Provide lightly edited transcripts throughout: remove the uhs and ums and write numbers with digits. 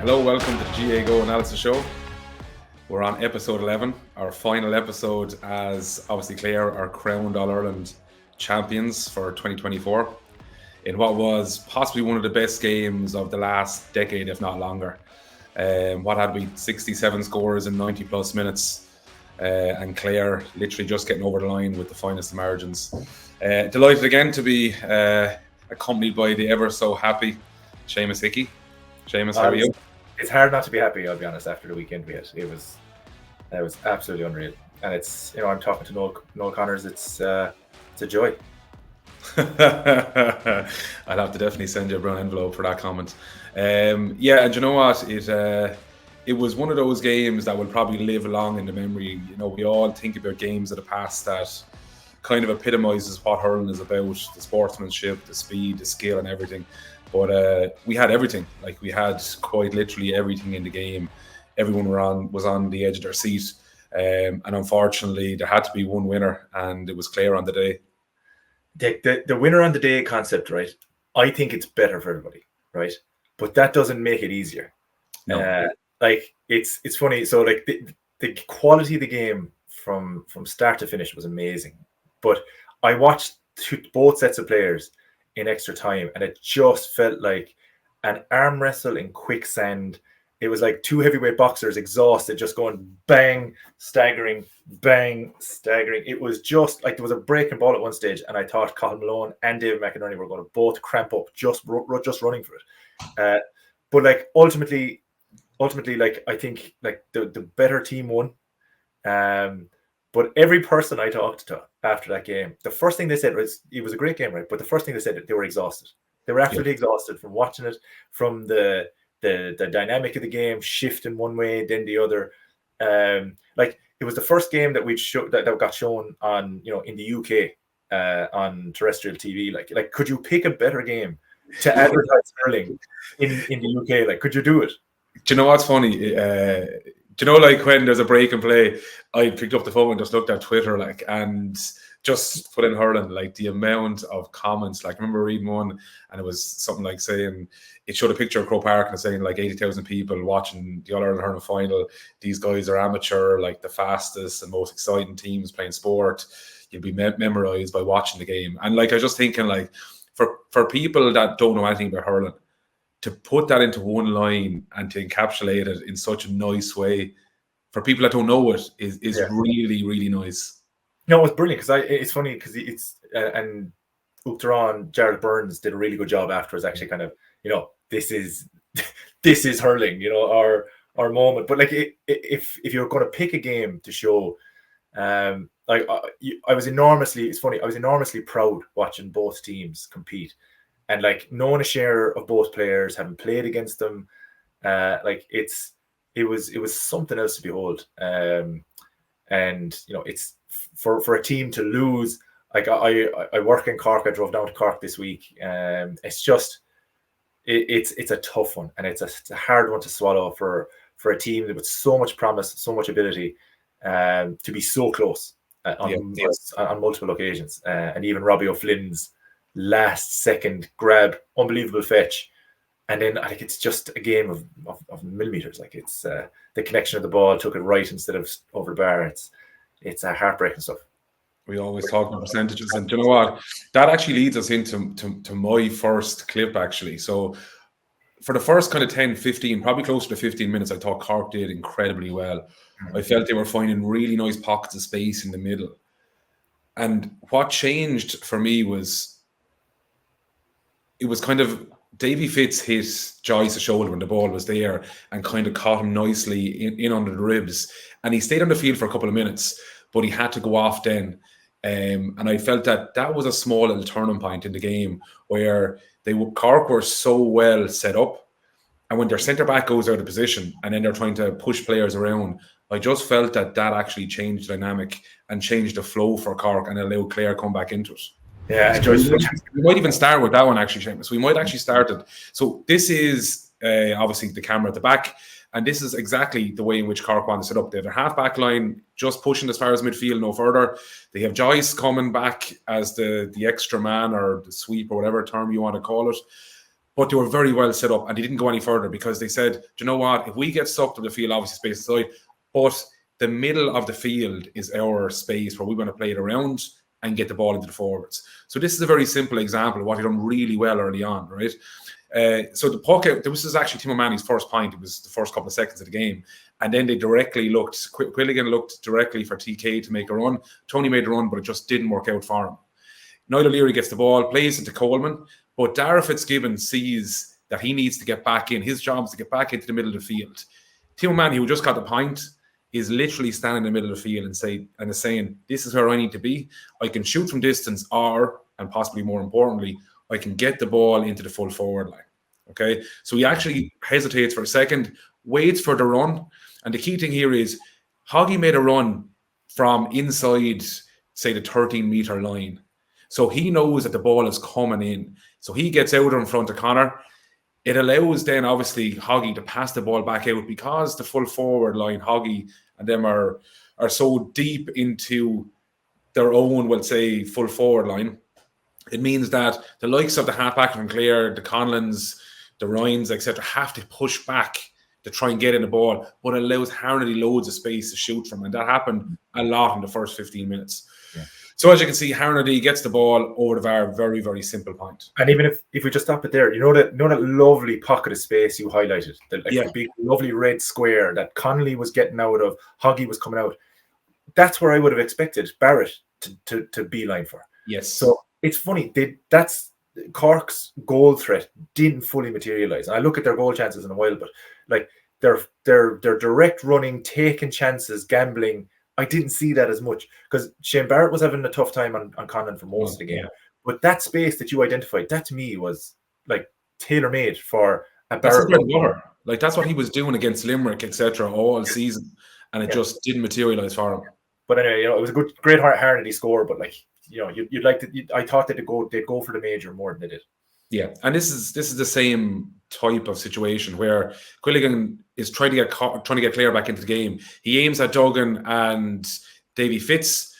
Hello, welcome to the Gaago Analysis Show. We're on episode 11, our final episode as obviously Clare are crowned All-Ireland champions for 2024 in what was possibly one of the best games of the last decade, if not longer. What had we? 67 scores in 90 plus minutes, and Clare literally just getting over the line with the finest margins. Delighted again to be accompanied by the ever so happy Séamus Hickey. Séamus, how are you? It's hard not to be happy, I'll be honest, after the weekend we had. It was absolutely unreal. And it's, I'm talking to Noel Connors, it's a joy. I'd have to definitely send you a brown envelope for that comment. And you know what? It was one of those games that will probably live long in the memory. We all think about games of the past that kind of epitomizes what hurling is about, the sportsmanship, the speed, the skill and everything. But we had everything. Like, we had quite literally everything in the game. Everyone was on the edge of their seat. And unfortunately, there had to be one winner, and it was Clare on the day. The winner on the day concept, right? I think it's better for everybody, right? But that doesn't make it easier. No. It's funny. So the quality of the game from start to finish was amazing. But I watched both sets of players in extra time, and it just felt like an arm wrestle in quicksand. It was like two heavyweight boxers exhausted, just going bang, staggering, bang, staggering. It was just like there was a breaking ball at one stage, and I thought Cathal Malone and David McInerney were going to both cramp up just running for it. But like ultimately, like I think like the better team won. But every person I talked to after that game, the first thing they said was it was a great game, right? But the first thing they said, they were exhausted. They were absolutely exhausted from watching it, from the dynamic of the game shifting one way, then the other. Like it was the first game that that got shown on, in the UK on terrestrial TV. Like could you pick a better game to advertise hurling in the UK? Like, could you do it? Do you know what's funny? Do you know, like, when there's a break and play, I picked up the phone and just looked at Twitter, like, and just put in hurling, like, the amount of comments. Like, I remember reading one, and it was something like saying, it showed a picture of Croke Park and saying, like, 80,000 people watching the All-Ireland hurling final. These guys are amateur, like, the fastest and most exciting teams playing sport. You'll be memorized by watching the game. And, like, I was just thinking, like, for people that don't know anything about hurling, to put that into one line and to encapsulate it in such a nice way, for people that don't know it, is really, really nice. No, it's brilliant because it's funny because it's and Uachtaráin, Jared Burns did a really good job afterwards. Actually, kind of, this is hurling, our moment. But like, if you're going to pick a game to show, like I was enormously. It's funny. I was enormously proud watching both teams compete. And like knowing a share of both players, having played against them, like it was something else to behold. And it's for a team to lose. Like I work in Cork. I drove down to Cork this week. It's just it's a tough one, and it's a hard one to swallow for a team with so much promise, so much ability, to be so close on multiple occasions. And even Robbie O'Flynn's last second grab, unbelievable fetch, and then I think it's just a game of millimeters. Like it's the connection of the ball, took it right instead of over the bar. It's a heartbreaking stuff. We always talk about percentages, and do you know what? That actually leads us into my first clip, actually. So for the first kind of 10, 15, probably closer to 15 minutes, I thought Cork did incredibly well. I felt they were finding really nice pockets of space in the middle. And what changed for me was, it was kind of Davy Fitz hit Joyce's shoulder when the ball was there and kind of caught him nicely in under the ribs. And he stayed on the field for a couple of minutes, but he had to go off then. And I felt that was a small little turning point in the game where Cork were so well set up. And when their centre-back goes out of position and then they're trying to push players around, I just felt that actually changed the dynamic and changed the flow for Cork and allowed Clare come back into it. Yeah, we might even start with that one, actually, Séamus. We might actually start it. So this is obviously the camera at the back, and this is exactly the way in which Cork want to set up. They have their half-back line just pushing as far as midfield, no further. They have Joyce coming back as the extra man or the sweep or whatever term you want to call it. But they were very well set up, and they didn't go any further because they said, do you know what? If we get sucked up the field, obviously space aside, but the middle of the field is our space where we want to play it around and get the ball into the forwards. So this is a very simple example of what he done really well early on, right? So the puck out, this is actually Tim O'Mahony's first point. It was the first couple of seconds of the game. And then they directly looked, Quilligan looked directly for TK to make a run. Tony made a run, but it just didn't work out for him. Noel O'Leary gets the ball, plays it to Coleman, but Dara Fitzgibbon sees that he needs to get back in. His job is to get back into the middle of the field. Tim O'Mahony, who just got the point, is literally standing in the middle of the field and is saying, this is where I need to be. I can shoot from distance, or, and possibly more importantly, I can get the ball into the full forward line. Okay, so he actually hesitates for a second, waits for the run, and the key thing here is Hoggy made a run from inside, say, the 13-meter line. So he knows that the ball is coming in. So he gets out in front of Connor. It allows then, obviously, Hoggy to pass the ball back out because the full forward line, Hoggy and them are so deep into their own, we'll say, full forward line. It means that the likes of the halfback from Clare, the Conlons, the Ryans, etc., have to push back to try and get in the ball, but it allows Harnedy loads of space to shoot from. And that happened a lot in the first 15 minutes. Yeah. So as you can see, Harnedy gets the ball over the VAR, very, very simple point. And even if we just stop it there, you know that lovely pocket of space you highlighted, the big, lovely red square that Connolly was getting out of, Hoggy was coming out. That's where I would have expected Barrett to beeline for. Yes. So it's funny, that's Cork's goal threat didn't fully materialize. And I look at their goal chances in a while, but like their direct running, taking chances, gambling, I didn't see that as much because Shane Barrett was having a tough time on Conlon for most of the game. Yeah. But that space that you identified, that to me was like tailor-made for a Barrett. Like that's what he was doing against Limerick, etc., all season, and it just didn't materialize for him. But anyway, it was a great Harnedy score. But like, you'd like to. I thought they'd go for the major more than they did. Yeah, and this is the same type of situation where Quilligan is trying to get Clare back into the game. He aims at Duggan and Davy Fitz.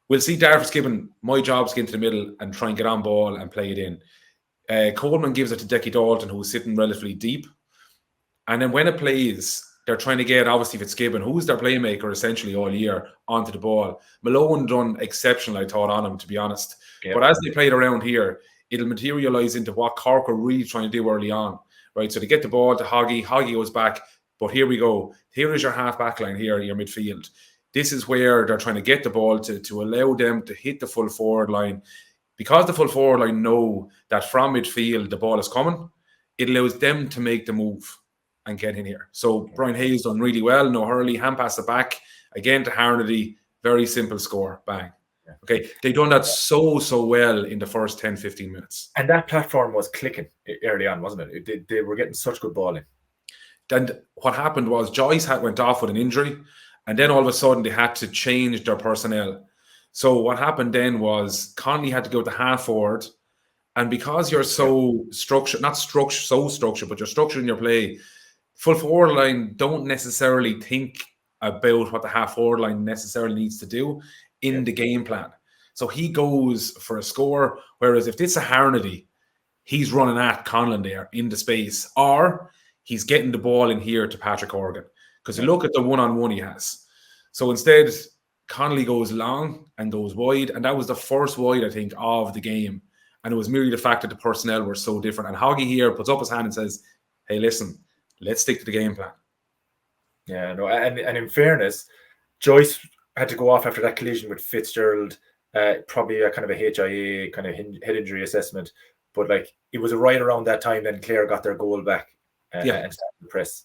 We'll see Dara Fitzgibbon. My job is to get into the middle and try and get on ball and play it in. Coleman gives it to Decky Dalton, who's sitting relatively deep. And then when it plays, they're trying to get, obviously, Fitzgibbon, who's their playmaker essentially all year, onto the ball. Malone done exceptional, I thought, on him, to be honest. Yep. But as they played around here, it'll materialise into what Cork are really trying to do early on, right? So they get the ball to Hoggy. Hoggy goes back. But here we go. Here is your half-back line here, your midfield. This is where they're trying to get the ball to allow them to hit the full forward line. Because the full forward line know that from midfield the ball is coming, it allows them to make the move and get in here. So Brian Hayes done really well. No Hurley, hand pass it back. Again to Harnedy. Very simple score. Bang. Okay, they done that so well in the first 10, 15 minutes. And that platform was clicking early on, wasn't it? They were getting such good balling. And what happened was Joyce went off with an injury, and then all of a sudden they had to change their personnel. So what happened then was Conley had to go to half forward, and because you're so structured, but you're structured in your play, full forward line don't necessarily think about what the half forward line necessarily needs to do in the game plan. So he goes for a score, whereas if it's a Harnedy, he's running at Conlon there in the space, or he's getting the ball in here to Patrick Horgan. Because you look at the one-on-one he has. So instead, Connolly goes long and goes wide, and that was the first wide, I think, of the game. And it was merely the fact that the personnel were so different. And Hoggy here puts up his hand and says, hey, listen, let's stick to the game plan. Yeah, no, and in fairness, Joyce had to go off after that collision with Fitzgerald, probably a kind of a HIA kind of head injury assessment. But like it was right around that time then Clare got their goal back and started the press.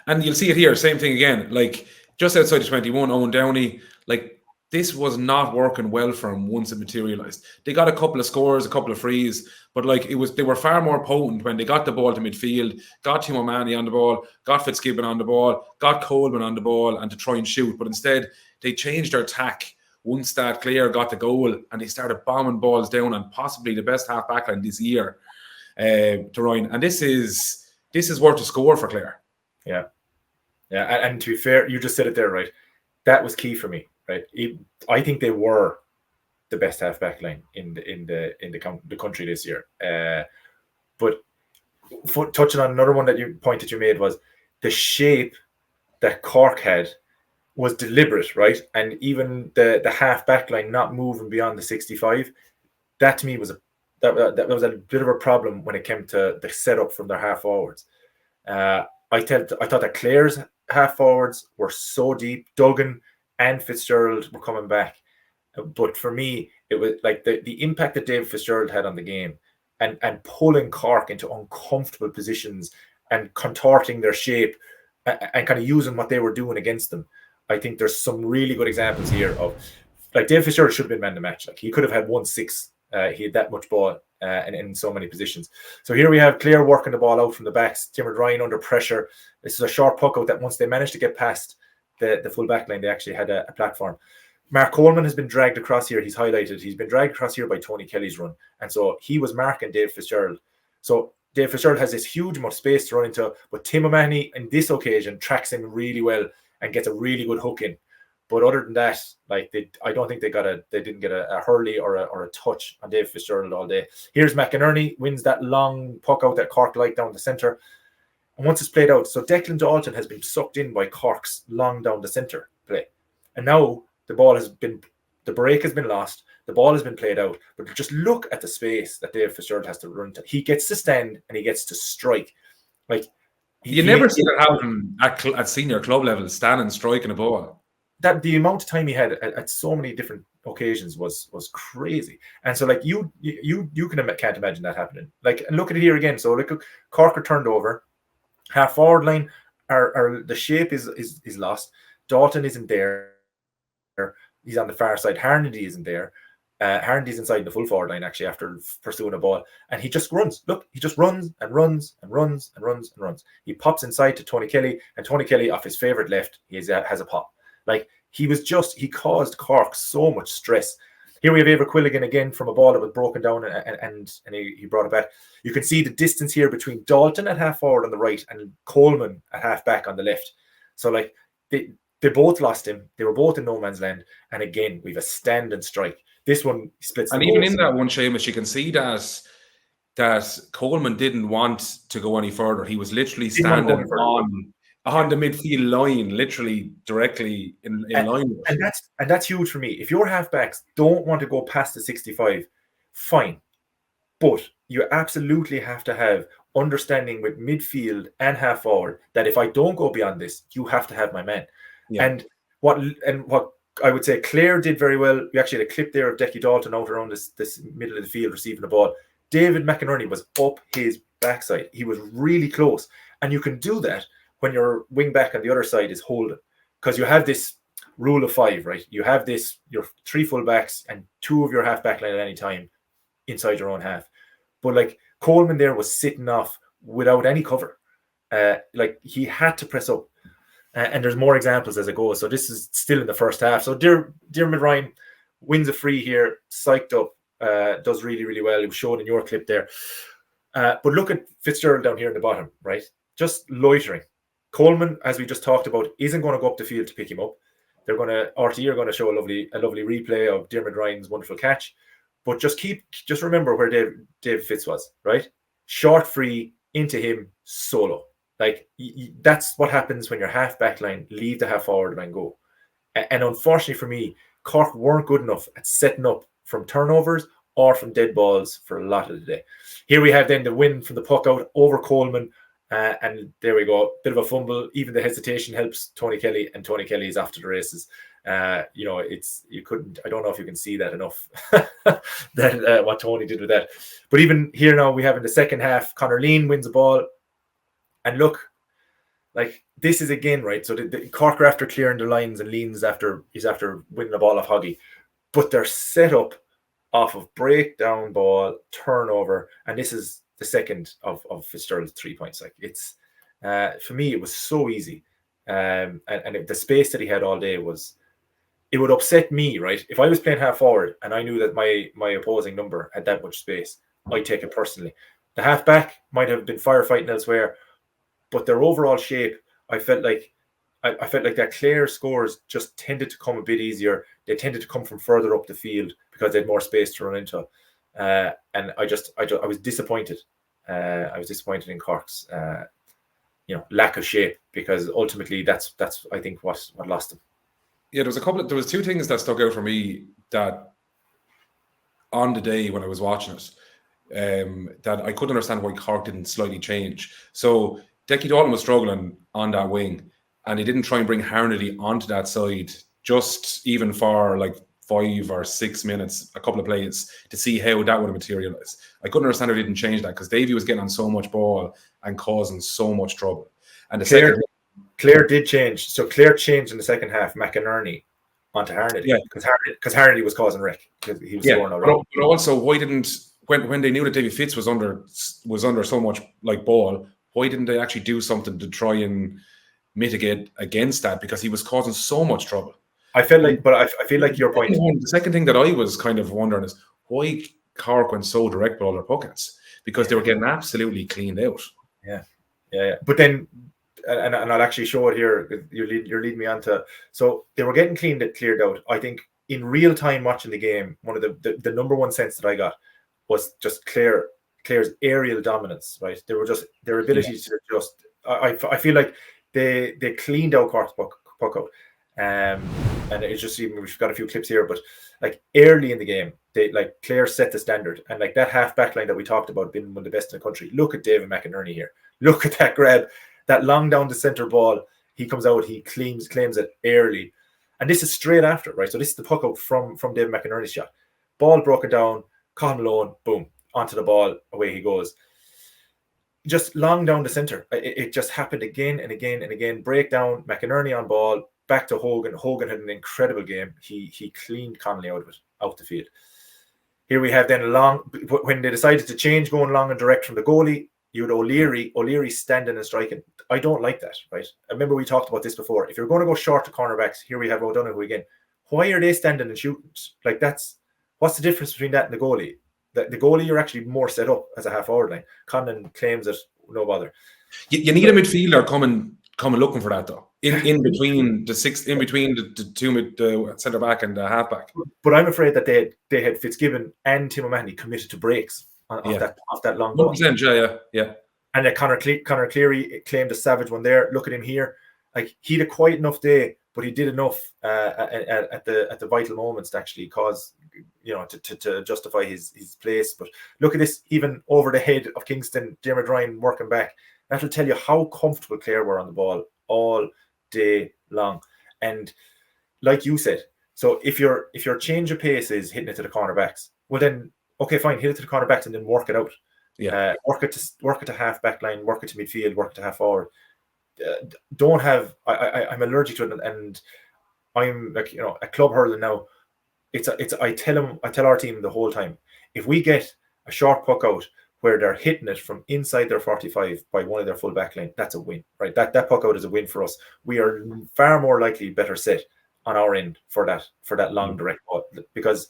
And you'll see it here, same thing again. Like just outside the 21, Owen Downey, like this was not working well for him once it materialized. They got a couple of scores, a couple of frees, but like they were far more potent when they got the ball to midfield, got Tim O'Mahony on the ball, got Fitzgibbon on the ball, got Coleman on the ball, and to try and shoot. But instead, they changed their tack once that Clare got the goal, and they started bombing balls down on possibly the best half back line this year to Ryan. And this is worth a score for Clare. Yeah. And to be fair, you just said it there, right? That was key for me. Right, I think they were the best half-back line in the country this year. But touching on another one that you made was the shape that Cork had was deliberate, right? And even the half back line not moving beyond the 65, that to me was that was a bit of a problem when it came to the setup from their half forwards. I thought that Clare's half forwards were so deep. Duggan and Fitzgerald were coming back. But for me, it was like the impact that David Fitzgerald had on the game and pulling Cork into uncomfortable positions and contorting their shape and kind of using what they were doing against them. I think there's some really good examples here of, like, David Fitzgerald should have been man of the match. Like, he could have had 1-6. He had that much ball and in so many positions. So here we have Clare working the ball out from the backs. Timothy Ryan under pressure. This is a short puck out that once they managed to get past the full back line, they actually had a platform. Mark Coleman has been dragged across here. He's highlighted. He's been dragged across here by Tony Kelly's run. And so he was marking Dave Fitzgerald. So Dave Fitzgerald has this huge amount of space to run into, but Tim O'Mahony, in this occasion, tracks him really well and gets a really good hook in. But other than that, like, I don't think they didn't get a hurley or a touch on Dave Fitzgerald all day. Here's McInerney, wins that long puck out that Cork like down the centre. And once it's played out, so Declan Dalton has been sucked in by Cork's long down the centre play. And now the break has been lost, the ball has been played out, but just look at the space that Dave Fitzgerald has to run to. He gets to stand and he gets to strike. Like, you never see that happen at senior club level, standing, striking a ball. That the amount of time he had at so many different occasions was crazy. And so, like, you can't imagine that happening. Like, and look at it here again. So look, Cork are turned over, half forward line are the shape is lost. Dalton isn't there. He's on the far side. Harnedy isn't there. Harnedy's inside the full forward line actually after pursuing a ball, and he just runs. Look, he just runs and runs and runs and runs and runs. He pops inside to Tony Kelly, and Tony Kelly, off his favorite left, has a pop. Like, he caused Cork so much stress. Here we have Eibhear Quilligan again from a ball that was broken down, and he brought it back. You can see the distance here between Dalton at half forward on the right and Coleman at half back on the left. So, like, they both lost him. They were both in no man's land. And again, we've a stand and strike. This one splits. And even in that one, Séamus, you can see that Coleman didn't want to go any further. He was literally standing on the midfield line, literally directly in line. And that's huge for me. If your halfbacks don't want to go past the 65, fine. But you absolutely have to have understanding with midfield and half forward that if I don't go beyond this, you have to have my man. Yeah. And what I would say Clare did very well. We actually had a clip there of Decky Dalton out around this middle of the field receiving the ball. David McInerney was up his backside. He was really close. And you can do that when your wing back on the other side is holding, because you have this rule of 5, right? You have your 3 full backs and 2 of your half back line at any time inside your own half. But, like, Coleman there was sitting off without any cover. Like, he had to press up. And there's more examples as it goes. So this is still in the first half. So Diarmuid Ryan wins a free here, psyched up, does really, really well. It was shown in your clip there. But look at Fitzgerald down here in the bottom, right? Just loitering. Coleman, as we just talked about, isn't going to go up the field to pick him up. RTE are going to show a lovely replay of Diarmuid Ryan's wonderful catch. But just remember where Dave Fitz was, right? Short free into him solo. Like, that's what happens when your half back line leave the half forward line go. And unfortunately for me, Cork weren't good enough at setting up from turnovers or from dead balls for a lot of the day. Here we have then the win from the puck out over Coleman. And there we go. Bit of a fumble. Even the hesitation helps Tony Kelly, and Tony Kelly is after the races. I don't know if you can see that enough, that what Tony did with that. But even here now, we have in the second half, Conor Lean wins the ball. And look, like, this is again, right? So the Cork are after clearing the lines, and Lean's after winning the ball off Hoggy. But they're set up off of breakdown ball, turnover, and this is the second of Fitzgerald's 3 points. Like, it's for me, it was so easy. And the space that he had all day it would upset me, right? If I was playing half forward and I knew that my opposing number had that much space, I'd take it personally. The half back might have been firefighting elsewhere, but their overall shape, I felt like that Clare scores just tended to come a bit easier. They tended to come from further up the field because they had more space to run into. And I was disappointed I was disappointed in Cork's lack of shape, because ultimately that's I think what lost them. Yeah, there was two things that stuck out for me that on the day when I was watching it, that I couldn't understand why Cork didn't slightly change. So Decky Dalton was struggling on that wing, and he didn't try and bring Harnedy onto that side just even for like 5 or 6 minutes, a couple of plays, to see how that would have materialized. I couldn't understand how they didn't change that, because Davey was getting on so much ball and causing so much trouble. And Clare did change. So Clare changed in the second half McInerney onto Harnedy, because Harnedy was causing wreck, because he was scoring already. But also, why didn't, when they knew that Davy Fitz was under so much like ball, why didn't they actually do something to try and mitigate against that? Because he was causing so much trouble. I feel like your point. The second thing that I was kind of wondering is why Cork went so direct with all their pockets, because they were getting absolutely cleaned out. Yeah. But then, and I'll actually show it here. You're leading me on to. So they were getting cleared out. I think in real time watching the game, one of the number one sense that I got was just Clare's aerial dominance. Right, they were just their ability to just. I feel like they cleaned out Cork's puck out. And it's just, even we've got a few clips here, but like early in the game, they like Clare set the standard, and like that half back line that we talked about being one of the best in the country. Look at David McInerney here. Look at that grab, that long down the center ball. He comes out, he claims it early, and this is straight after, right? So this is the puck out from David McInerney's shot. Ball broken down, Colin Malone, boom, onto the ball, away he goes. Just long down the center. It just happened again and again and again. Breakdown, McInerney on ball. Back to Hogan. Hogan had an incredible game. He cleaned Connolly out the field. Here we have then when they decided to change, going long and direct from the goalie, you had O'Leary standing and striking. I don't like that, right? I remember we talked about this before. If you're going to go short to cornerbacks, here we have O'Donoghue again. Why are they standing and shooting? Like, what's the difference between that and the goalie? The goalie, you're actually more set up as a half forward line. Condon claims it, no bother. You need a midfielder coming looking for that, though. In between the centre back and the half back. But I'm afraid that they had Fitzgibbon and Tim O'Mahony committed to breaks off that long ball. 100%, yeah. And then Conor Cleary claimed a savage one there. Look at him here. Like, he had a quiet enough day, but he did enough at the vital moments to actually cause, to justify his place. But look at this, even over the head of Kingston, Dermot Ryan working back. That'll tell you how comfortable Clare were on the ball all day long. And like you said, so if your change of pace is hitting it to the cornerbacks, well then, okay, fine, hit it to the cornerbacks and then work it out. Yeah. Work it to half back line, work it to midfield, work it to half forward. Don't have. I'm allergic to it, and I'm like, at club hurling now. I tell our team the whole time, if we get a short puck out where they're hitting it from inside their 45 by one of their full back line, that's a win, right? That puck out is a win for us. We are far more likely better set on our end for that long direct ball, because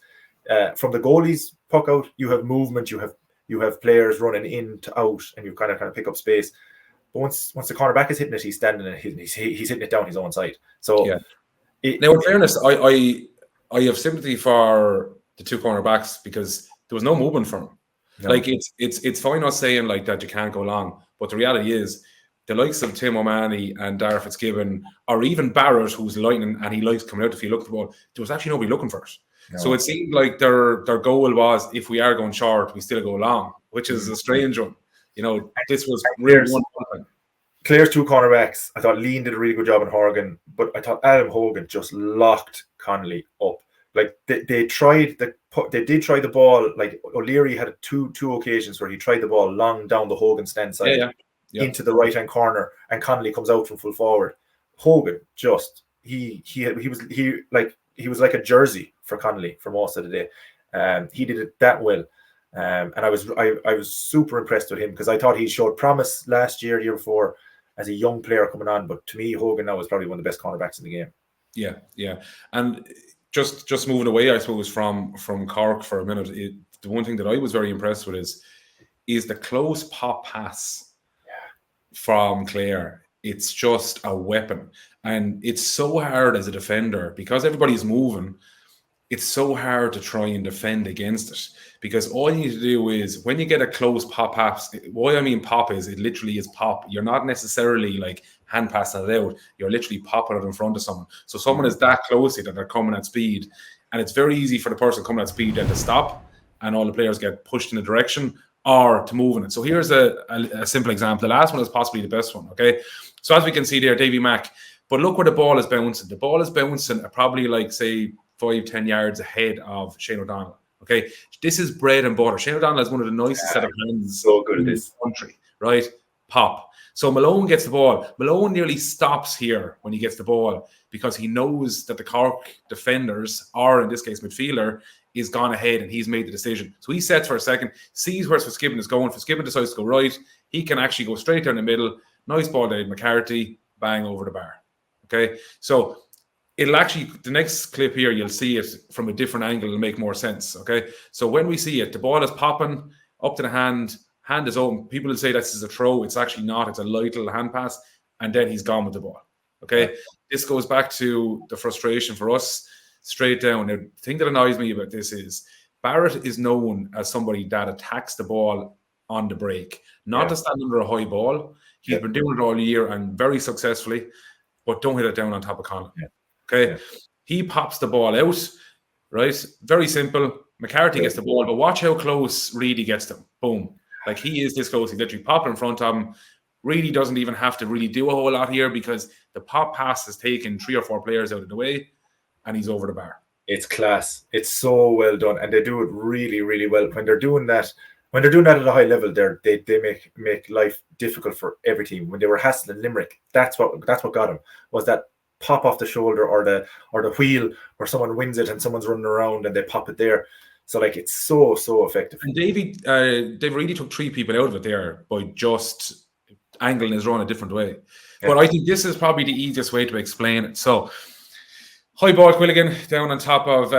from the goalie's puck out, you have movement, you have players running in to out, and you kind of pick up space. But once the cornerback is hitting it, he's standing and he's hitting it down his own side. So now, in fairness, I have sympathy for the two cornerbacks, because there was no movement from them. No. Like, it's fine us saying like that you can't go long, but the reality is the likes of Tim O'Mahony and Darragh Fitzgibbon, or even Barrett, who's lightning and he likes coming out to field looking for the ball, there was actually nobody looking for it. No. So it seemed like their goal was, if we are going short, we still go long, which is a strange one. This was really one thing. Clare's two cornerbacks, I thought Lean did a really good job in Horgan, but I thought Adam Hogan just locked Connolly up. Like, they did try the ball. Like, O'Leary had two occasions where he tried the ball long down the Hogan stand side into the right hand corner, and Connolly comes out from full forward. Hogan just he was like a jersey for Connolly for most of the day. He did it that well, and I was super impressed with him, because I thought he showed promise last year, the year before, as a young player coming on. But to me, Hogan now is probably one of the best cornerbacks in the game. Yeah, and just moving away, I suppose, from Cork for a minute, the one thing that I was very impressed with is the close pop pass from Clare. It's just a weapon, and it's so hard as a defender, because everybody's moving. it's so hard to try and defend against it, because all you need to do is, when you get a close pop pass, what I mean pop is, it literally is pop. You're not necessarily like hand passing it out. You're literally popping it in front of someone. So someone is that close to you that they're coming at speed, and it's very easy for the person coming at speed then to stop, and all the players get pushed in a direction or to move in it. So here's a simple example. The last one is possibly the best one, okay? So as we can see there, Davy Mack, but look where the ball is bouncing. The ball is bouncing at probably like, say, 5-10 yards ahead of Shane O'Donnell. Okay, this is bread and butter. Shane O'Donnell is one of the nicest set of hands so good in this country, right? Pop. So Malone gets the ball. Malone nearly stops here when he gets the ball, because he knows that the Cork defenders, or in this case midfielder, is gone ahead and he's made the decision. So he sets for a second, sees where Fitzgerald is going. Fitzgerald decides to go right. He can actually go straight down the middle. Nice ball down McCarthy, bang over the bar. Okay, so it'll actually, the next clip here, you'll see it from a different angle. It'll make more sense. Okay, so when we see it, the ball is popping up to the hand is open. People will say this is a throw. It's actually not. It's a light little hand pass, and then he's gone with the ball. Okay, this goes back to the frustration for us straight down. Now, the thing that annoys me about this is Barrett is known as somebody that attacks the ball on the break, not to stand under a high ball. He's been doing it all year and very successfully, but don't hit it down on top of Conlon. Okay, he pops the ball out, right? Very simple. McCarthy gets the ball, but watch how close Reedy gets to him. Boom. Like, he is this close. He literally popped in front of him. Reedy doesn't even have to really do a whole lot here, because the pop pass has taken 3 or 4 players out of the way, and he's over the bar. It's class. It's so well done, and they do it really, really well. When they're doing that at a high level, they make life difficult for every team. When they were hassling Limerick, that's what got them, was that pop off the shoulder or the wheel where someone wins it and someone's running around and they pop it there. So like, it's so effective. And they've really took 3 people out of it there by just angling his run a different way. But I think this is probably the easiest way to explain it. So high ball Quilligan down on top of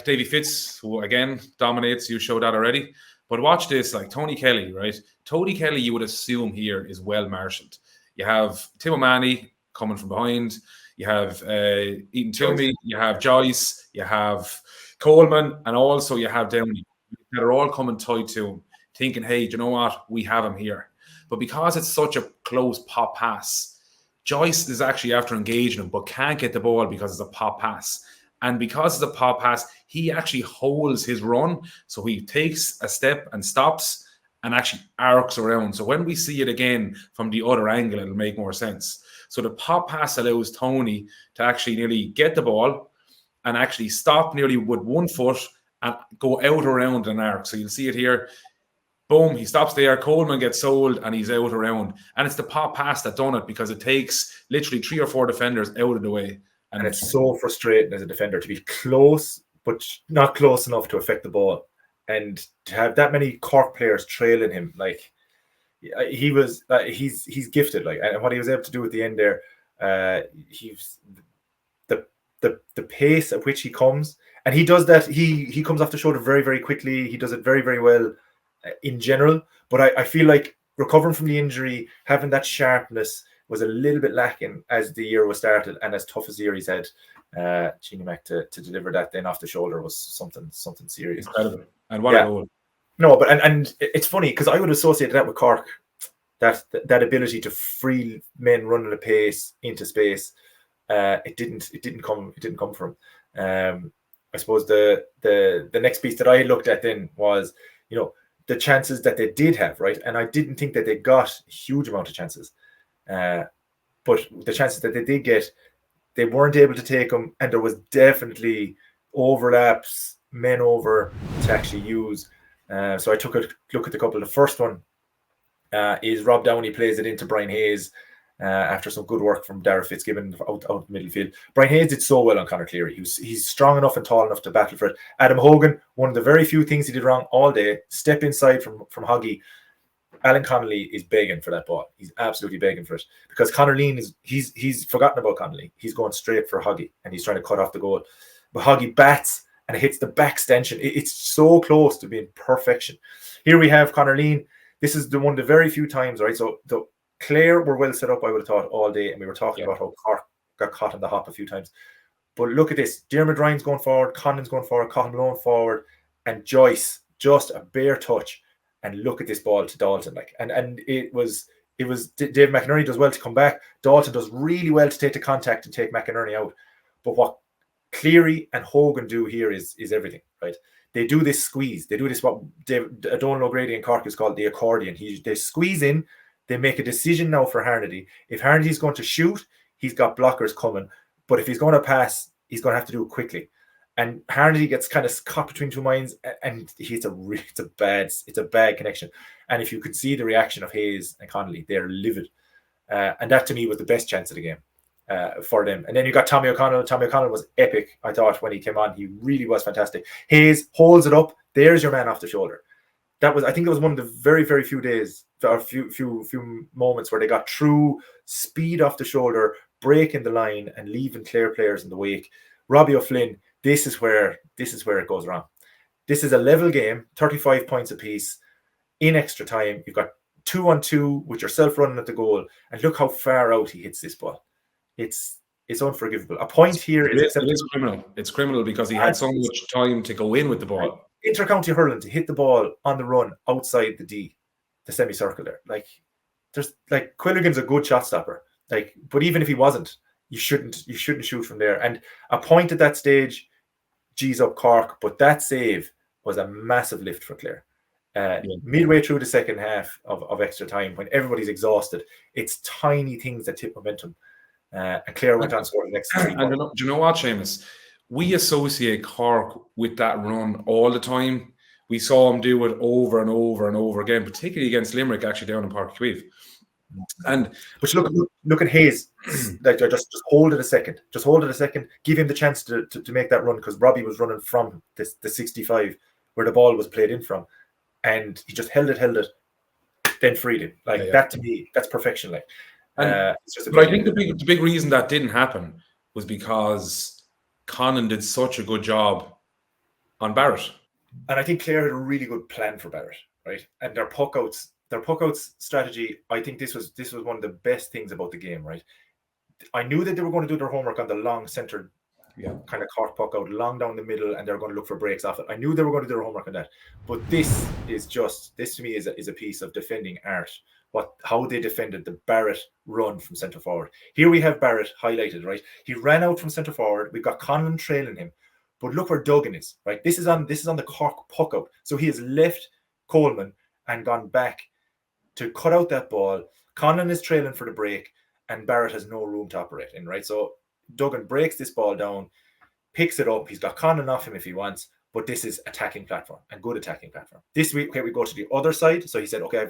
Davy Fitz, who again dominates. You showed that already. But watch this, like Tony Kelly, right? Tony Kelly, you would assume here, is well marshalled. You have Tim O'Mahony coming from behind. You have Eaton Toomey. You have Joyce. You have Coleman. And also you have Downey. They're all coming tight to him, thinking, hey, do you know what? We have him here. But because it's such a close pop pass, Joyce is actually after engaging him, but can't get the ball because it's a pop pass. And because it's a pop pass, he actually holds his run. So he takes a step and stops and actually arcs around. So when we see it again from the other angle, it'll make more sense. So the pop pass allows Tony to actually nearly get the ball and actually stop nearly with 1 foot and go out around an arc. So you'll see it here. Boom, he stops there. Coleman gets sold and he's out around. And it's the pop pass that done it, because it takes literally 3 or 4 defenders out of the way. And it's so frustrating as a defender to be close, but not close enough to affect the ball. And to have that many Cork players trailing him, like, he's gifted. Like, and what he was able to do at the end there, he's the pace at which he comes, and he does that. He comes off the shoulder very, very quickly. He does it very, very well in general. But I feel like recovering from the injury, having that sharpness was a little bit lacking as the year was started, and as tough as the year he's had. Genie Mac to deliver that then off the shoulder was something serious. Incredible. And what a goal. No, but and it's funny, because I would associate that with Cork, that ability to free men running at pace into space. It didn't come from. I suppose the next piece that I looked at then was, the chances that they did have, right? And I didn't think that they got a huge amount of chances. But the chances that they did get, they weren't able to take them, and there was definitely overlaps, men over to actually use. So I took a look at the couple. The first one is Rob Downey plays it into Brian Hayes after some good work from Darragh Fitzgibbon out the middle field. Brian Hayes did so well on Conor Cleary. He's strong enough and tall enough to battle for it. Adam Hogan, one of the very few things he did wrong all day, step inside from Hoggy. Alan Connolly is begging for that ball. He's absolutely begging for it, because Conor Lean he's forgotten about Connolly. He's going straight for Hoggy and he's trying to cut off the goal. But Hoggy bats and it hits the back extension. It's so close to being perfection. Here we have Conor Lean. This is one of the very few times, right? So the Clare were well set up, I would have thought, all day, and we were talking about how Cork got caught in the hop a few times. But look at this. Diarmuid Ryan's going forward, Conlon's going forward, Cathal Malone forward, and Joyce, just a bare touch. And look at this ball to Dalton. And it was Dave McInerney does well to come back. Dalton does really well to take the contact and take McInerney out. But what Cleary and Hogan do here is everything, right? They do this squeeze. They do this what Donal O'Grady and Cork is called the accordion. They squeeze in. They make a decision now for Harnedy. If Harnedy's going to shoot, he's got blockers coming. But if he's going to pass, he's going to have to do it quickly. And Harnedy gets kind of caught between two minds, and it's a bad connection. And if you could see the reaction of Hayes and Connolly, they're livid. And that to me was the best chance of the game for them. And then you got Tommy O'Connell. Tommy O'Connell was epic, I thought, when he came on. He really was fantastic. Hayes holds it up. There's your man off the shoulder. I think it was one of the very, very few days, or few moments where they got true speed off the shoulder, breaking the line and leaving Clare players in the wake. Robbie O'Flynn, this is where it goes wrong. This is a level game, 35 points apiece in extra time. You've got 2-on-2 with yourself running at the goal, and look how far out he hits this ball. It's unforgivable. A point here is criminal. It's criminal because he had so much time to go in with the ball. Inter-county hurling to hit the ball on the run outside the semicircle there. Quilligan's a good shot stopper. But even if he wasn't, you shouldn't shoot from there. And a point at that stage, G's up Cork, but that save was a massive lift for Clare. Midway through the second half of extra time, when everybody's exhausted, it's tiny things that tip momentum. And Clare went on scoring the next 3 And do you know what, Séamus? We associate Cork with that run all the time. We saw him do it over and over and over again, particularly against Limerick, actually down in Páirc Uí Chaoimh. But look at Hayes. Just hold it a second. Just hold it a second. Give him the chance to make that run, because Robbie was running from the 65 where the ball was played in from, and he just held it, then freed him. That to me, that's perfection. But I think the big reason that didn't happen was because Conan did such a good job on Barrett. And I think Clare had a really good plan for Barrett, right? And their puck outs strategy, I think this was one of the best things about the game, right? I knew that they were going to do their homework on the long centered kind of Cork puck out, long down the middle, and they're going to look for breaks off it. I knew they were going to do their homework on that. But this to me is a piece of defending art. How they defended the Barrett run from centre forward. Here we have Barrett highlighted, right? He ran out from centre forward. We've got Conlon trailing him, but look where Duggan is, right? This is on the Cork puck out. So he has left Coleman and gone back to cut out that ball. Conlon is trailing for the break, and Barrett has no room to operate in, right? So Duggan breaks this ball down, picks it up. He's got Conlon off him if he wants, but this is attacking platform and good attacking platform. This week, we go to the other side. So he said, okay,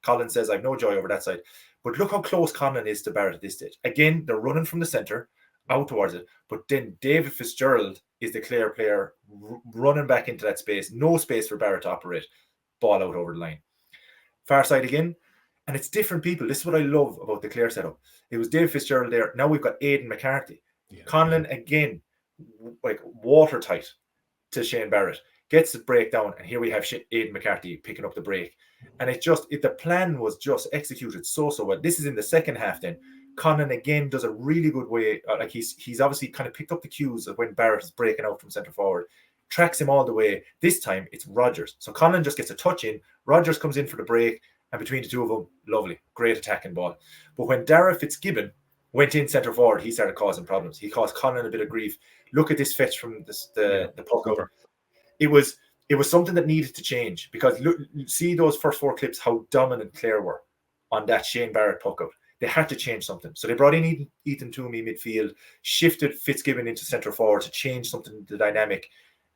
Colin says, I've no joy over that side. But look how close Conlon is to Barrett at this stage. Again, they're running from the centre out towards it. But then David Fitzgerald is the Clare player running back into that space. No space for Barrett to operate. Ball out over the line. Far side again. And it's different people. This is what I love about the Clare setup. It was David Fitzgerald there. Now we've got Aidan McCarthy. Yeah. Conlon, again, watertight to Shane Barrett. Gets the break down. And here we have Aidan McCarthy picking up the break. And the plan was just executed so well. This is in the second half then. Conlon again does a really good way. He's obviously kind of picked up the cues of when Barrett is breaking out from centre forward. Tracks him all the way. This time it's Rodgers. So Conlon just gets a touch in. Rodgers comes in for the break. And between the two of them, lovely. Great attacking ball. But when Dara Fitzgibbon went in centre forward, he started causing problems. He caused Conlon a bit of grief. Look at this fetch from the puck over. It was something that needed to change, because look, see those first 4 clips, how dominant Clare were on that Shane Barrett puck out. They had to change something. So they brought in Ethan Toomey midfield, shifted Fitzgibbon into centre forward to change something, the dynamic.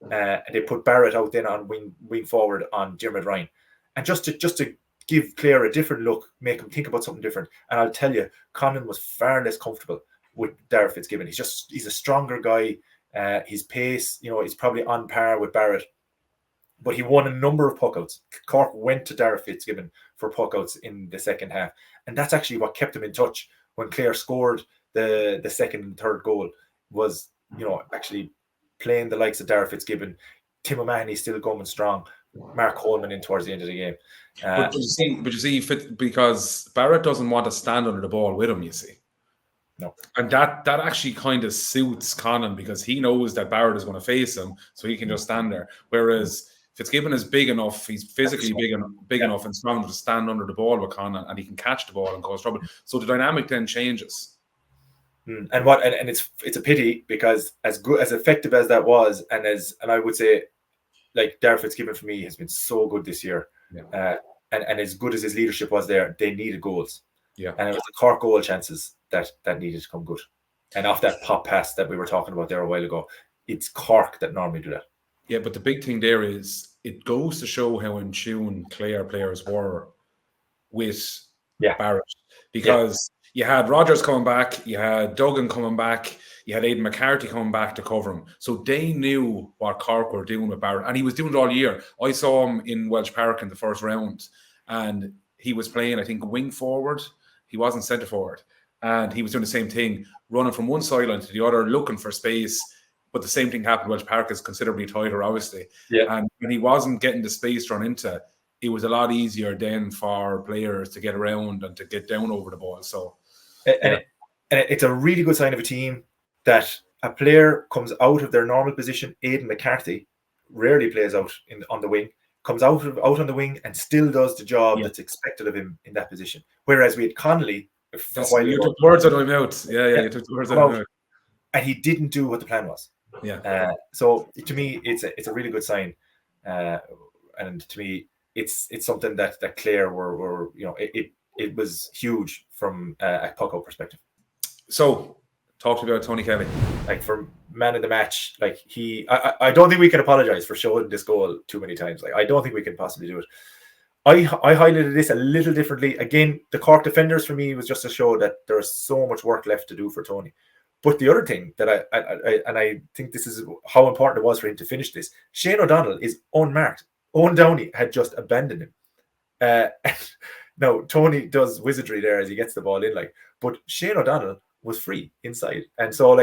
And they put Barrett out then on wing forward on Diarmuid Ryan. And just to give Clare a different look, make them think about something different. And I'll tell you, Conlon was far less comfortable with Darragh Fitzgibbon. He's a stronger guy. His pace, is probably on par with Barrett. But he won a number of puckouts. Cork went to Darragh Fitzgibbon for puckouts in the second half. And that's actually what kept him in touch when Clare scored the second and third goal, was, actually playing the likes of Darragh Fitzgibbon. Tim O'Mahony still going strong. Mark Coleman in towards the end of the game. But you see, because Barrett doesn't want to stand under the ball with him, you see. No. And that actually kind of suits Conan because he knows that Barrett is going to face him, so he can just stand there. Whereas Fitzgibbon is big enough, he's physically big enough and strong enough to stand under the ball with Conan, and he can catch the ball and cause trouble. So the dynamic then changes. And it's a pity because as good, as effective as that was, and I would say, like, Darragh Fitzgibbon for me has been so good this year. Yeah. And as good as his leadership was there, they needed goals. Yeah. And it was the Cork goal chances that needed to come good. And off that pop pass that we were talking about there a while ago, it's Cork that normally do that. Yeah, but the big thing there is it goes to show how in tune Clare players were with Barrett. Because you had Rodgers coming back, you had Duggan coming back, you had Aidan McCarthy coming back to cover him. So they knew what Cork were doing with Barrett. And he was doing it all year. I saw him in Welsh Park in the first round, and he was playing, I think, wing forward. He wasn't centre forward. And he was doing the same thing, running from one sideline to the other, looking for space. But the same thing happened. Welsh Park is considerably tighter, obviously. Yeah. And when he wasn't getting the space run into, it was a lot easier then for players to get around and to get down over the ball. So, it's a really good sign of a team that a player comes out of their normal position. Aidan McCarthy rarely plays out on the wing, comes out on the wing and still does the job that's expected of him in that position. Whereas we had Connolly. You took words out of my mouth. Yeah, you took words out of my mouth. And he didn't do what the plan was. Yeah. So to me, it's a really good sign, and to me, it's something that Clare were it was huge from a puck-out perspective. So, talk to me about Tony Kelly. Like, for man of the match, like I don't think we can apologize for showing this goal too many times. Like, I don't think we can possibly do it. I highlighted this a little differently. Again, the Cork defenders for me was just to show that there is so much work left to do for Tony. But the other thing that I think this is how important it was for him to finish this. Shane O'Donnell is unmarked. Owen Downey had just abandoned him. Now Tony does wizardry there as he gets the ball in, but Shane O'Donnell was free inside, and so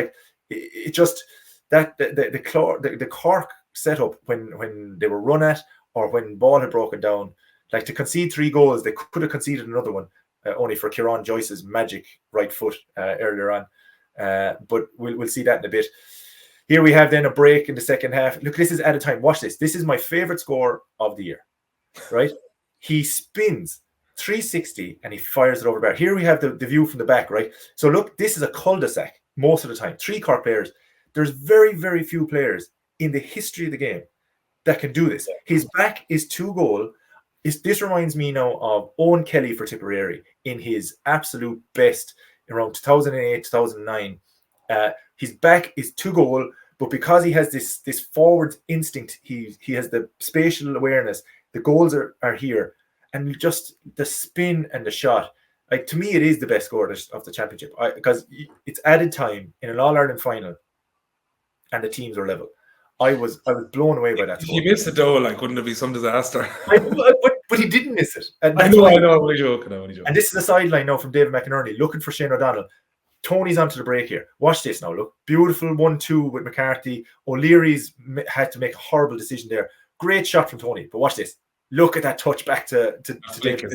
it just that the Cork setup when they were run at or when ball had broken down, to concede 3 goals, they could have conceded another one only for Kieran Joyce's magic right foot earlier on. But we'll see that in a bit. Here we have then a break in the second half. Look, this is at a time. Watch this. This is my favorite score of the year, right? He spins 360 and he fires it over Barrett. Here we have the view from the back, right? So look, this is a cul-de-sac most of the time. 3 Cork players. There's very, very few players in the history of the game that can do this. His back is 2 goal. This reminds me now of Owen Kelly for Tipperary in his absolute best around 2008, 2009. His back is 2 goal, but because he has this forward instinct, he has the spatial awareness. The goals are here, and just the spin and the shot. Like, to me, it is the best score of the championship because it's added time in an All-Ireland final, and the teams are level. I was blown away by that. If you missed it though, wouldn't it be some disaster? But he didn't miss it. And I know. I'm only joking. And this is a sideline now from David McInerney looking for Shane O'Donnell. Tony's onto the break here. Watch this now. Look, beautiful 1-2 with McCarthy. O'Leary's had to make a horrible decision there. Great shot from Tony. But watch this. Look at that touch back to David.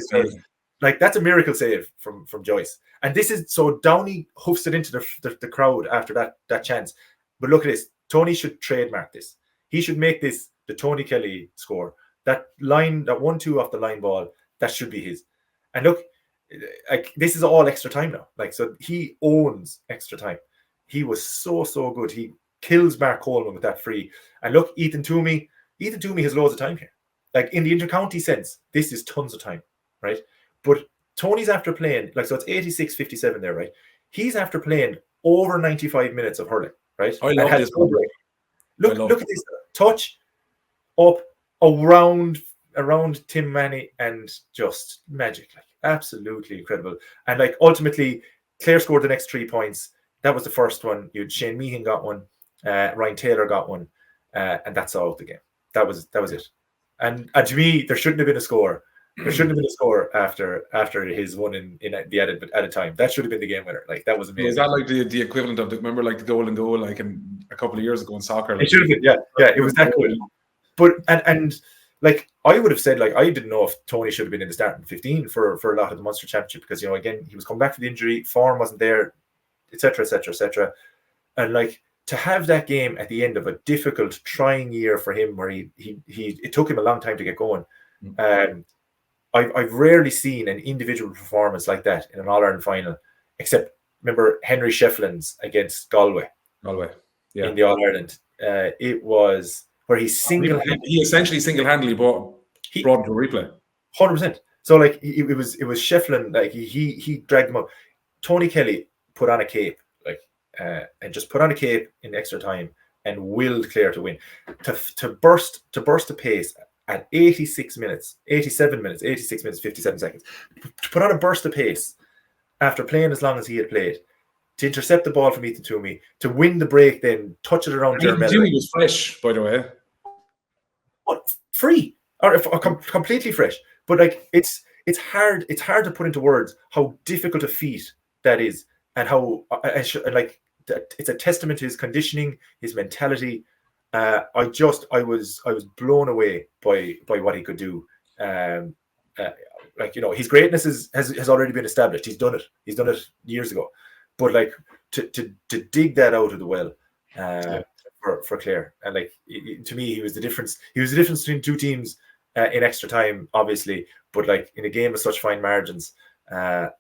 That's a miracle save from Joyce. And this is so Downey hoofs it into the crowd after that chance. But look at this. Tony should trademark this. He should make this the Tony Kelly score. That line, that 1-2 off the line ball, that should be his. And look, this is all extra time now. So he owns extra time. He was so good. He kills Mark Coleman with that free. And look, Ethan Toomey has loads of time here. In the intercounty sense, this is tons of time, right? But Tony's after playing, so it's 86-57 there, right? He's after playing over 95 minutes of hurling, right? I love this. Look at this touch up around Tim Manny and just magic, absolutely incredible. And ultimately, Clare scored the next 3 points. That was the first one. You had Shane Meehan got one, Ryan Taylor got one, and that's all the game. That was it. And to me, there shouldn't have been a score. There shouldn't have been a score after his one in the added time. That should have been the game winner. That was amazing. Is that the equivalent of remember the goal and goal in a couple of years ago in soccer? It should have been, yeah. It was that good. But and I would have said I didn't know if Tony should have been in the starting 15 for a lot of the Munster Championship because again he was coming back from the injury, form wasn't there. etc., etc., etc. And like to have that game at the end of a difficult, trying year for him, where it took him a long time to get going. I've rarely seen an individual performance like that in an All-Ireland final, except remember Henry Shefflin's against Galway in the All-Ireland. It was where he essentially single-handedly brought him to a replay. 100%. So like it was Shefflin, like he dragged him up. Tony Kelly put on a cape, like and just put on a cape in extra time and willed Clare to win. To burst the pace at 87 minutes, 57 seconds. To put on a burst of pace after playing as long as he had played, to intercept the ball from Ethan Toomey, to win the break, then touch it around Jeremy. Toomey was fresh, by the way. What? Free or completely fresh? But like it's hard to put into words how difficult a feat that is, and how like it's a testament to his conditioning, his mentality. I was blown away by what he could do. Like, you know, his greatness has already been established. He's done it years ago. But like to dig that out of the well for Clare, and like to me, he was the difference. He was the difference between two teams in extra time, obviously. But like in a game of such fine margins,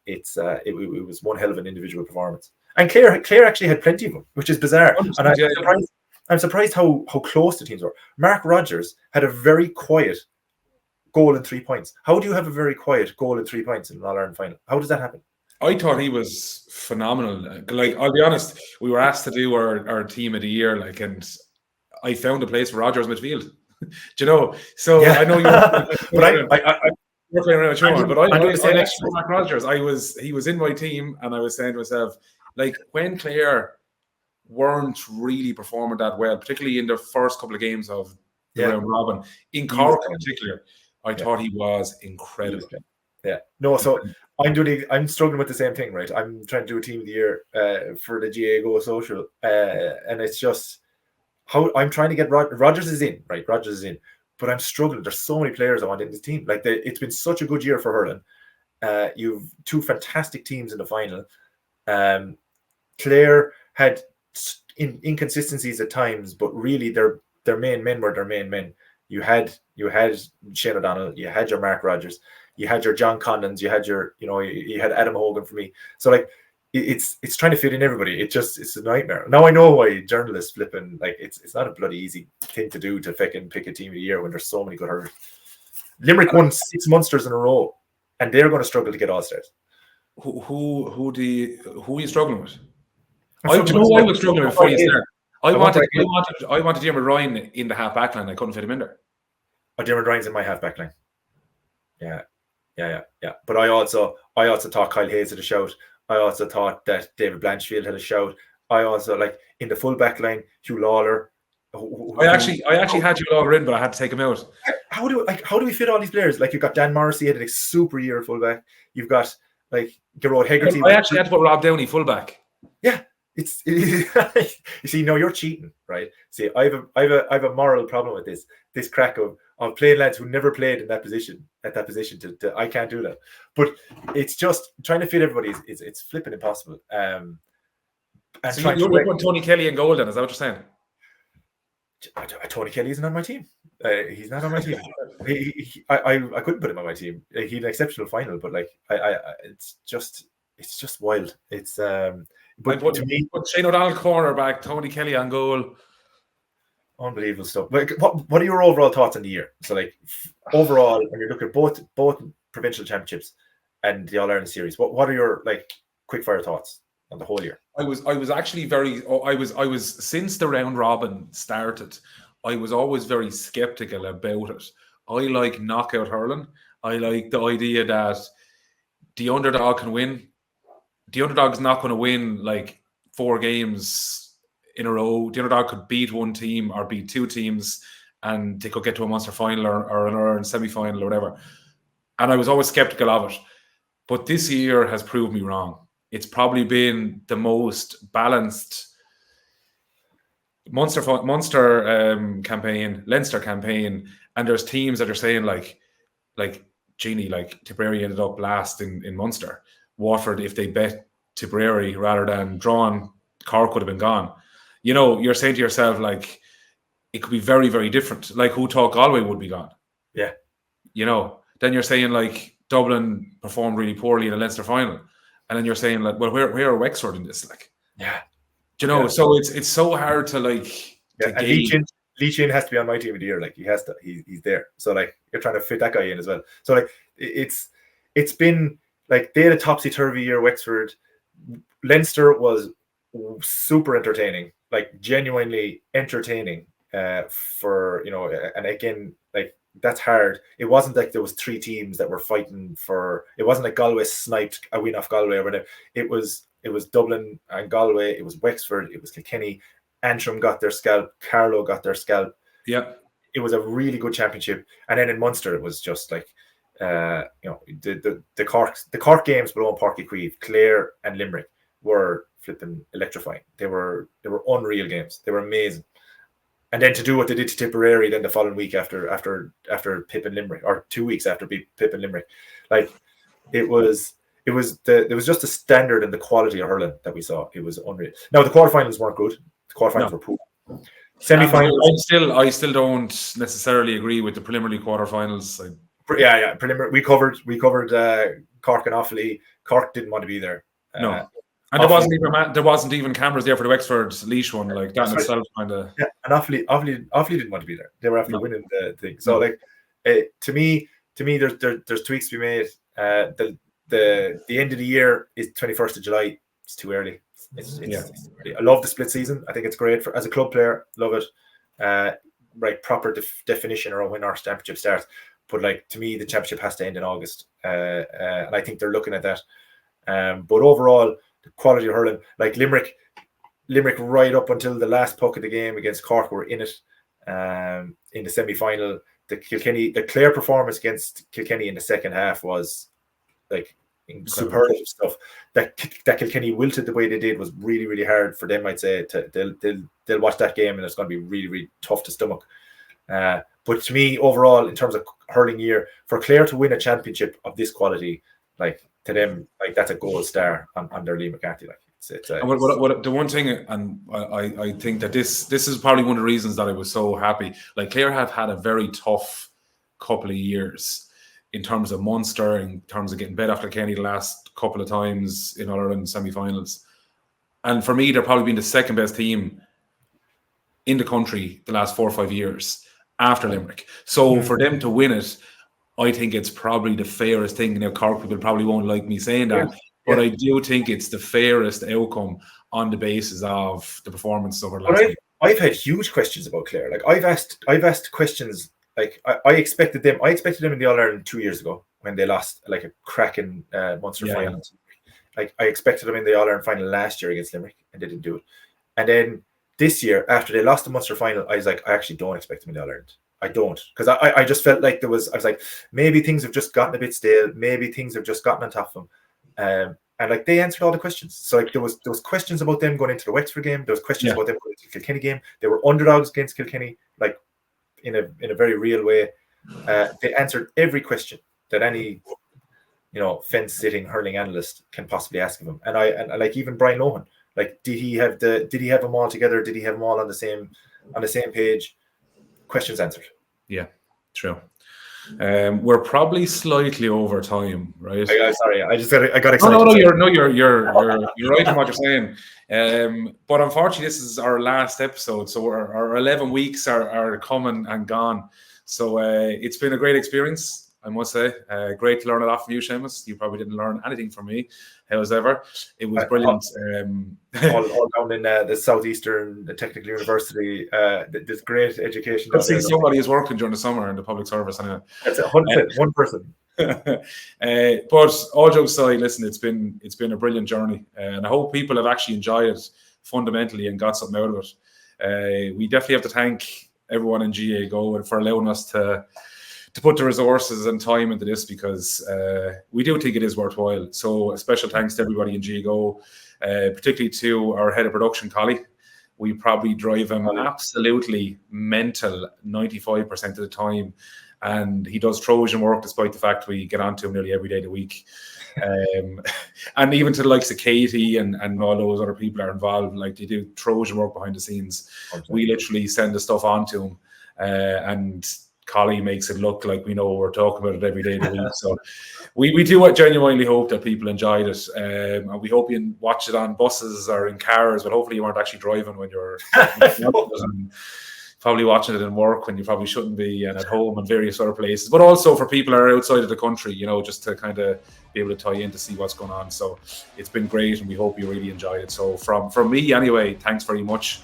it was one hell of an individual performance. And Clare actually had plenty of them, which is bizarre. And I'm surprised how close the teams were. Mark Rogers had a very quiet goal and 3 points. How do you have a very quiet goal and 3 points in an All-Ireland final? How does that happen? I thought he was phenomenal. Like, I'll be honest, we were asked to do our team of the year, like, and I found a place for Rogers midfield. Do you know? So yeah. I know you're playing around with Sean, but I actually Mark Rogers. He was in my team, and I was saying to myself, like, when Clare weren't really performing that well, particularly in the first couple of games of the round robin, in Cork in particular, I thought he was incredible. Yeah. No, so I'm struggling with the same thing, right? I'm trying to do a team of the year for the Gaago social, and it's just how I'm trying to get Rogers is in, right? Rogers is in, but I'm struggling. There's so many players I want in this team. Like it's been such a good year for hurling. You've two fantastic teams in the final. Clare had inconsistencies at times, but really their main men were their main men. You had Shane O'Donnell, you had your Mark Rogers, you had your John Condons, you had you had Adam Hogan for me. So like it's trying to fit in everybody. It's a nightmare. Now I know why journalists flipping, like it's not a bloody easy thing to do to pick a team of the year when there's so many good hurlers. Limerick won 6 Munsters in a row, and they're going to struggle to get All-Stars. Who are you struggling with? I was struggling with before you start. I wanted Dermot Ryan in the half back line. I couldn't fit him in there. Oh, Dermot Ryan's in my half back line. Yeah. But I also thought Kyle Hayes had a shout. I also thought that David Blanchfield had a shout. I also, like, in the full back line, Hugh Lawler. I actually had Hugh Lawler in, but I had to take him out. How do we fit all these players? Like, you've got Dan Morrissey had a super year at fullback. You've got like Gerard Hegarty. I actually had to put Rob Downey fullback. Yeah. You see, no, you're cheating, right? See, I have a moral problem with this crack of playing lads who never played in that position I can't do that. But it's just trying to fit everybody. It's flipping impossible. And so you're putting Tony Kelly in goal then? Is that what you're saying? Tony Kelly isn't on my team. He's not on my team. I couldn't put him on my team. He had an exceptional final, but like it's just wild. It's But to me, Shane O'Donnell cornerback, Tony Kelly on goal. Unbelievable stuff. Like, what are your overall thoughts on the year? So, like, overall, when you look at both provincial championships and the All Ireland series, what are your like quick fire thoughts on the whole year? I was actually I was since the round robin started, I was always very skeptical about it. I like knockout hurling. I like the idea that the underdog can win. The underdog's not going to win like 4 games in a row. The underdog could beat one team or beat 2 teams, and they could get to a Munster final or an Ireland semi-final or whatever. And I was always skeptical of it. But this year has proved me wrong. It's probably been the most balanced Munster campaign, Leinster campaign, and there's teams that are saying like Genie, like Tipperary ended up last in Munster. Waterford, if they bet Tipperary rather than drawn, Cork would have been gone. You know, you're saying to yourself, like, it could be very, very different. Like, who thought Galway would be gone? Yeah. You know, then you're saying, like, Dublin performed really poorly in the Leinster final. And then you're saying, like, well, where are Wexford in this? Like, Yeah. do you know, so it's so hard to, like, to and gauge. Leachin has to be on my team of the year. Like, he has to, he's there. So, like, you're trying to fit that guy in as well. So, like, it's been, like, they had a topsy-turvy year, Wexford. Leinster was super entertaining, like, genuinely entertaining for, you know, and again, like, that's hard. It wasn't like there was 3 teams that were fighting for, it wasn't like Galway sniped a win off Galway or whatever. It was Dublin and Galway, it was Wexford, it was Kilkenny. Antrim got their scalp, Carlow got their scalp. Yeah. It was a really good championship. And then in Munster, it was just like, you know, the Cork games below Páirc Uí Chaoimh, Clare and Limerick were flipping electrifying. They were unreal games. They were amazing. And then to do what they did to Tipperary then the following week after Pip and Limerick, or 2 weeks after Pip and Limerick, like, it was just the standard and the quality of hurling that we saw. It was unreal. Now the quarterfinals weren't good. The quarterfinals were poor. Semi-finals. I still don't necessarily agree with the preliminary quarterfinals. Yeah. Preliminary. We covered Cork and Offaly. Cork didn't want to be there. No. And there wasn't even cameras there for the Wexford Laois one, like that in itself kind of. Yeah, and Offaly didn't want to be there. They were after winning the thing. So like, to me, there's tweaks to be made. The end of the year is 21st of July. It's too early. I love the split season. I think it's great as a club player. Love it. Right, proper definition around when our championship starts. But like, to me, the championship has to end in August, and I think they're looking at that. But overall, the quality of hurling, like Limerick right up until the last puck of the game against Cork were in it. In the semi-final, the Clare performance against Kilkenny in the second half was like superlative stuff. That Kilkenny wilted the way they did was really, really hard for them. I'd say they'll watch that game and it's going to be really, really tough to stomach. But to me, overall, in terms of hurling year, for Clare to win a championship of this quality, like, to them, like, that's a gold star under Lee McCarthy. Like, the one thing, and I think that this is probably one of the reasons that I was so happy. Like, Clare have had a very tough couple of years in terms of Munster, in terms of getting bet after Kenny the last couple of times in All-Ireland semi-finals. And for me, they're probably been the second best team in the country the last 4 or 5 years after Limerick. So for them to win it, I think it's probably the fairest thing. Now, Cork people probably won't like me saying that, but I do think it's the fairest outcome on the basis of the performance over the last year. I've had huge questions about Clare. Like, I've asked questions. Like, I expected them in the All-Ireland 2 years ago when they lost like a cracking Munster final. Like, I expected them in the All-Ireland final last year against Limerick, and they didn't do it. And then this year, after they lost the Munster final, I was like, I actually don't expect them in the All-Ireland. I don't, because I just felt like I was like, maybe things have just gotten a bit stale. Maybe things have just gotten on top of them. And like, they answered all the questions. So like, there was questions about them going into the Wexford game. There was questions about them going into the Kilkenny game. They were underdogs against Kilkenny, like, in a very real way. They answered every question that any, you know, fence-sitting hurling analyst can possibly ask of him. And I like, even Brian Lohan, like, did he have them all together? Did he have them all on the same page? Questions answered. Yeah, true. We're probably slightly over time, right? Sorry, I got excited. No, you're right in what you're saying. But unfortunately, this is our last episode, so our 11 weeks are coming and gone. So it's been a great experience, I must say. Great to learn a lot from you, Séamus. You probably didn't learn anything from me, however. It was brilliant. All down in the Southeastern Technical University, there's great education. I've seen somebody is working during the summer in the public service. Anyway. That's 100%, one person. But all jokes aside, listen, it's been a brilliant journey, and I hope people have actually enjoyed it fundamentally and got something out of it. We definitely have to thank everyone in Gaago for allowing us to put the resources and time into this, because we do think it is worthwhile. So a special thanks to everybody in Gaago, particularly to our head of production, Collie. We probably drive him absolutely mental 95% of the time. and he does Trojan work despite the fact we get onto him nearly every day of the week. And even to the likes of Katie and all those other people are involved, like they do Trojan work behind the scenes. Okay. We literally send the stuff on to him, and Collie makes it look like we know we're talking about it every day of the week. So we do genuinely hope that people enjoyed it, and we hope you watch it on buses or in cars, but hopefully you weren't actually driving when you're probably watching it in work when you probably shouldn't be, and at home and various other places, but also for people that are outside of the country, just to kind of be able to tie in to see what's going on. So it's been great, and we hope you really enjoyed it. So from me anyway, thanks very much.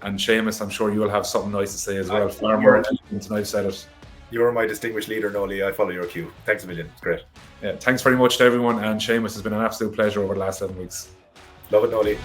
And Séamus, I'm sure you will have something nice to say as well. Far more than I've said it. You're my distinguished leader, Noel. I follow your cue. Thanks a million. It's great. Yeah, thanks very much to everyone, and Séamus, has been an absolute pleasure over the last 7 weeks. Love it, Noel.